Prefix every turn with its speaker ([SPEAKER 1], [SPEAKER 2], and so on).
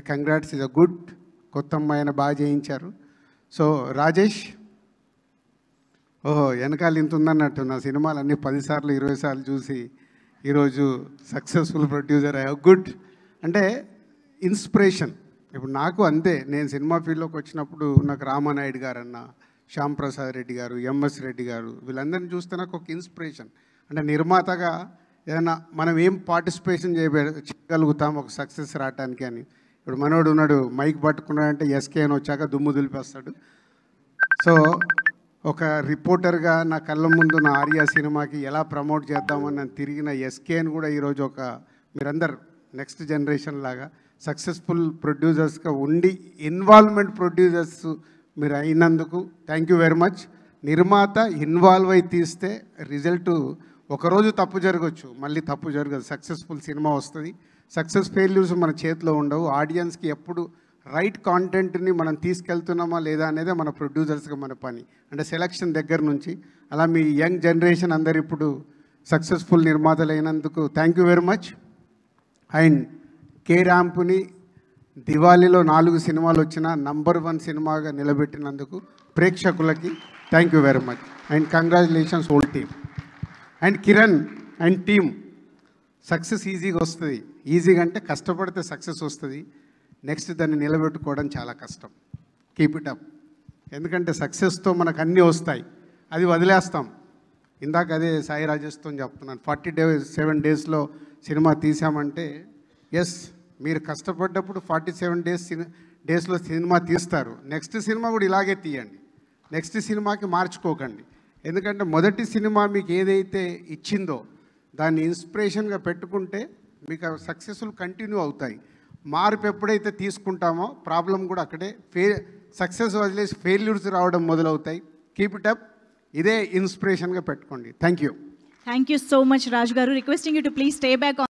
[SPEAKER 1] Congrats, is a good. కొత్త అమ్మాయిన బాగా చేయించారు. సో రాజేష్, ఓహో వెనకాల ఇంత ఉందన్నట్టు నా సినిమాలన్నీ 10 సార్లు 20 సార్లు చూసి ఈరోజు సక్సెస్ఫుల్ ప్రొడ్యూసర్ అయ్యా. గుడ్. అంటే ఇన్స్పిరేషన్. ఇప్పుడు నాకు అంతే, నేను సినిమా ఫీల్డ్లోకి వచ్చినప్పుడు నాకు రామానాయుడు గారు అన్న, శ్యామ్ ప్రసాద్ రెడ్డి గారు, ఎంఎస్ రెడ్డి గారు, వీళ్ళందరినీ చూస్తే నాకు ఒక ఇన్స్పిరేషన్. అంటే నిర్మాతగా ఏదైనా మనం ఏం పార్టిసిపేషన్ చేయగలుగుతాం ఒక సక్సెస్ రావడానికి అని. ఇప్పుడు మనోడు ఉన్నాడు, మైక్ పట్టుకున్నాడంటే ఎస్కే అని వచ్చాక దుమ్ము దులిపేస్తాడు. సో ఒక రిపోర్టర్గా నా కళ్ళ ముందు నా ఆర్యా సినిమాకి ఎలా ప్రమోట్ చేద్దామని నేను తిరిగిన ఎస్కేని కూడా ఈరోజు ఒక మీరందరు నెక్స్ట్ జనరేషన్ లాగా సక్సెస్ఫుల్ ప్రొడ్యూసర్స్గా ఉండి ఇన్వాల్వ్మెంట్ ప్రొడ్యూసర్స్ మీరు అయినందుకు థ్యాంక్ యూ వెరీ మచ్. నిర్మాత ఇన్వాల్వ్ అయి తీస్తే రిజల్ట్ ఒకరోజు తప్పు జరగచ్చు, మళ్ళీ తప్పు జరగదు, సక్సెస్ఫుల్ సినిమా వస్తుంది. సక్సెస్ ఫెయిల్యూర్స్ మన చేతిలో ఉండవు. ఆడియన్స్కి ఎప్పుడు రైట్ కాంటెంట్ని మనం తీసుకెళ్తున్నామా లేదా అనేదే మన ప్రొడ్యూసర్స్గా మన పని. అంటే సెలక్షన్ దగ్గర నుంచి అలా మీ యంగ్ జనరేషన్ అందరు ఇప్పుడు సక్సెస్ఫుల్ నిర్మాతలు అయినందుకు thank you very much. And K ర్యాంపుని దివాళీలో 4 సినిమాలు వచ్చిన నంబర్ 1 సినిమాగా నిలబెట్టినందుకు ప్రేక్షకులకి thank you very much. And congratulations whole team. And Kiran and team, success ఈజీగా వస్తుంది. ఈజీగా అంటే కష్టపడితే సక్సెస్ వస్తుంది, నెక్స్ట్ దాన్ని నిలబెట్టుకోవడం చాలా కష్టం. Keep it up. ఎందుకంటే సక్సెస్తో మనకు అన్నీ వస్తాయి, అది వదిలేస్తాం. ఇందాక అదే సాయి రాజేష్తో చెప్తున్నాను, 47 డేస్లో సినిమా తీసామంటే ఎస్, మీరు కష్టపడ్డప్పుడు 47 డేస్లో సినిమా తీస్తారు. నెక్స్ట్ సినిమా కూడా ఇలాగే తీయండి, నెక్స్ట్ సినిమాకి మార్చుకోకండి. ఎందుకంటే మొదటి సినిమా మీకు ఏదైతే ఇచ్చిందో దాన్ని ఇన్స్పిరేషన్గా పెట్టుకుంటే మీకు సక్సెస్ఫుల్ కంటిన్యూ అవుతాయి. మార్పు ఎప్పుడైతే తీసుకుంటామో ప్రాబ్లం కూడా అక్కడే సక్సెస్ వదిలేసి ఫెయిల్యూర్స్ రావడం మొదలవుతాయి. Keep it up. ఇదే ఇన్స్పిరేషన్గా పెట్టుకోండి. Thank you.
[SPEAKER 2] Thank you so much, Raj Garu. Requesting you to please stay back on